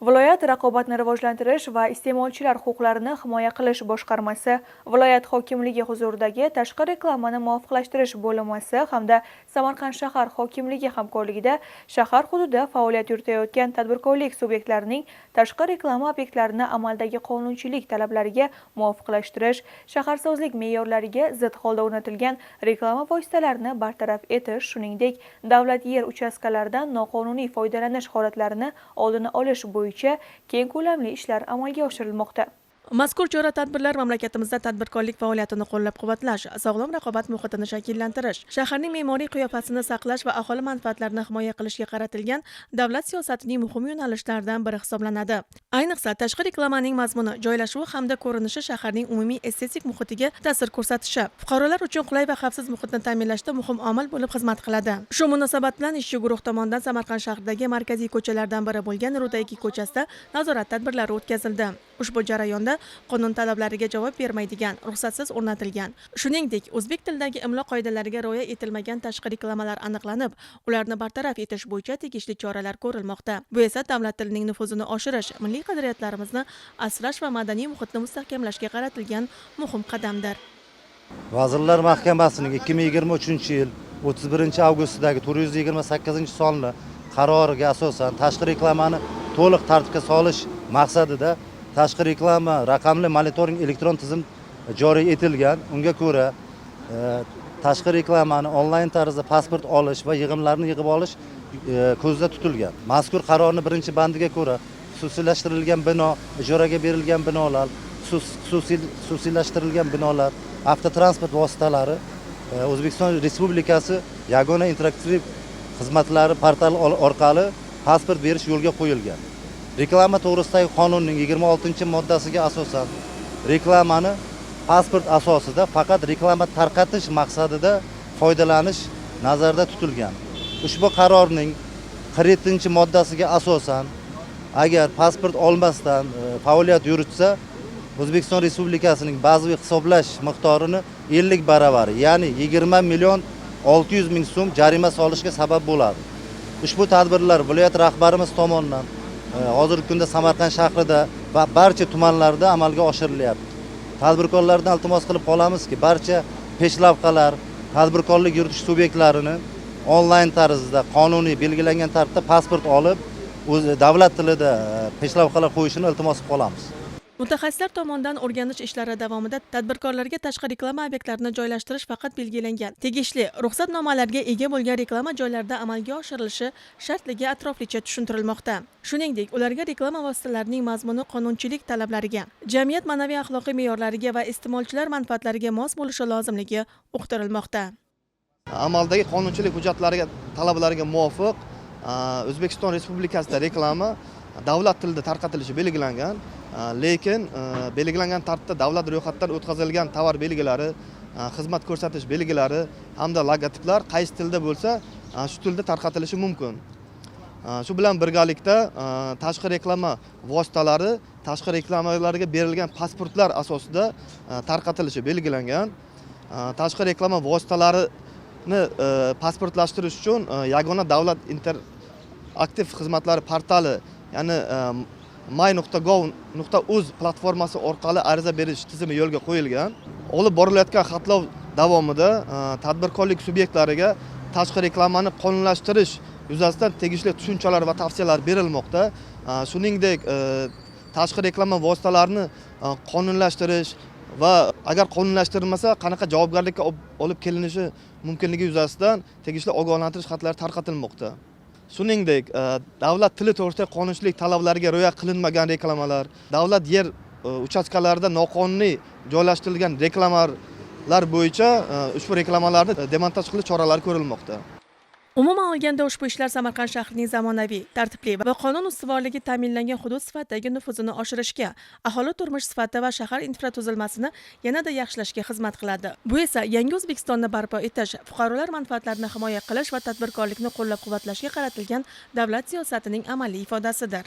Viloyat raqobatni rivojlantirish va iste'molchilar huquqlarini himoya qilish boshqarmasi, viloyat hokimligi huzuridagi tashqi reklamani muvofiqlashtirish bo'linmasi hamda Samarqand shahar hokimligi hamkorligida shahar hududida faoliyat yuritayotgan tadbirkorlik subyektlarining tashqi reklama obyektlarini amaldagi qonunchilik talablariga muvofiqlashtirish, shaharsozlik me'yorlariga zid holda o'rnatilgan reklama vositalarini bartaraf etish, shuningdek, davlat yer uchastkalaridan noqonuniy foydalanish holatlarini oldini olish bo'yicha keng ko'lamli ishlar amalga oshirilmoqda. Mazkur chora-tadbirlar mamlakatimizda tadbirkorlik faoliyatini qo'llab-quvvatlash, sog'lom raqobat muhitini shakllantirish, shaharning me'moriy qiyofasini saqlash va aholi manfaatlarini himoya qilishga qaratilgan davlat siyosatining muhim yo'nalishlaridan biri hisoblanadi. Ayniqsa, tashqi reklamaning mazmuni, joylashuvi hamda ko'rinishi shaharning umumiy estetik muhitiga ta'sir ko'rsatishi, fuqarolar uchun qulay va xavfsiz muhitni ta'minlashda muhim omil bo'lib xizmat qiladi. Shu munosabat bilan ishchi guruh tomonidan Samarqand shahridagi markaziy ko'chalardan biri bo'lgan Rudayki ko'chasida nazorat tadbirlari o'tkazildi. Ushbu jarayonda qonun talablariga javob bermaydigan, ruxsatsiz o'rnatilgan, shuningdek, o'zbek tilidagi imlo qoidalariga rioya etilmagan tashqi reklamalar aniqlanib, ularni bartaraf etish bo'yicha tegishli choralar ko'rilmoqda. Bu esa davlat tilining nufuzini oshirish, milliy qadriyatlarimizni asrash va madaniy muhitni mustahkamlashga qaratilgan muhim qadamdir. Vazirlar Mahkamasining 2023-yil 31-avgustdagi 428-sonli qaroriga asosan tashqi reklamani to'liq tartibga solish maqsadida tashqi reklama raqamli monitoring elektron tizim joriy etilgan. Unga ko'ra, tashqi reklamani onlayn tarzda pasport olish va yig'imlarni yig'ib olish ko'zda tutilgan. Mazkur qarorning 1-bandiga ko'ra, xususiylashtirilgan bino, ijaraga berilgan binolar, xususiylashtirilgan binolar, avtotransport vositalari O'zbekiston Respublikasi yagona interaktiv xizmatlari portali orqali pasport berish yo'lga qo'yilgan. Reklama to'g'risidagi qonunning 26-moddasiga asosan reklamani pasport asosida faqat reklama tarqatish maqsadida foydalanish nazarda tutilgan. Ushbu qarorning 47-moddasiga asosan agar pasport olmasdan faoliyat yuritsa, O'zbekiston Respublikasining bazaviy hisoblash miqdorini 50 baravari, ya'ni 20.600.000 so'm jarima solishga sabab bo'ladi. Ushbu tadbirlar viloyat rahbarimiz tomonidan hozirgi kunda Samarqand shahrida va barcha tumanlarda amalga oshirilyapti. Tadbirkorlardan iltimos qilib qolamizki, barcha peshlavqalar, tadbirkorlik yuritish subyektlarini onlayn tarzda qonuniy belgilangan tartibda pasport olib, o'z davlat tilida peshlavqalar qo'yishini iltimos qilib qolamiz. Mutaxassislar tomonidan o'rganish ishlari davomida tadbirkorlarga tashqi reklama obyektlarini joylashtirish faqat belgilangan tegishli ruxsatnomalarga ega bo'lgan reklama joylarida amalga oshirilishi shartligi atroflicha tushuntirilmoqda. Shuningdek, ularga reklama vositalarining mazmuni qonunchilik talablariga, jamiyat ma'naviy axloqiy me'yorlariga va iste'molchilar manfaatlariga mos bo'lishi lozimligi uqtirilmoqda. Amaldagi qonunchilik hujjatlariga talablariga muvofiq O'zbekiston Respublikasida reklama davlat tilida tarqatilishi belgilangan, lekin belgilangan tartibda davlat ro'yxatdan o'tkazilgan tovar belgilari, xizmat ko'rsatish belgilari hamda logotiplar qaysi tilda bo'lsa, shu tilda tarqatilishi mumkin. Shu bilan birgalikda tashqi reklama vositalari tashqi reklamalarga berilgan pasportlar asosida tarqatilishi belgilangan. Tashqi reklama vositalarini pasportlashtirish uchun yagona davlat interaktiv xizmatlari portali, ya'ni my.gov.uz platformasi orqali ariza berish tizimi yo'lga qo'yilgan. Olib borilayotgan xatlov davomida tadbirkorlik subyektlariga tashqi reklamani qonunlashtirish yuzasidan tegishli tushunchalar va tavsiyalar berilmoqda. Shuningdek, tashqi reklama vositalarini qonunlashtirish va agar qonunlashtirilmasa qanaqa javobgarlikka olib kelinishi mumkinligi yuzasidan tegishli ogohlantirish xatlari tarqatilmoqda. Shuningdek, davlat tili to'g'risidagi qonunchilik talablariga rioya qilinmagan reklamalar, davlat yer uchastkalarida noqonuniy joylashtirilgan reklamalar bo'yicha ushbu reklamalarni demontaj qilish choralari ko'rilmoqda. Umuman olganda ushbu ishlar Samarqand shahrining zamonaviy, tartibli va qonun ustuvorligi ta'minlangan hudud sifatidagi nufuzini oshirishga, aholi turmush sifati va shahar infratuzilmasini yanada yaxshilashga xizmat qiladi. Bu esa yangi O'zbekistonni barpo etish, fuqarolar manfaatlarini himoya qilish va tadbirkorlikni qo'llab-quvvatlashga qaratilgan davlat siyosatining amaliy ifodasidir.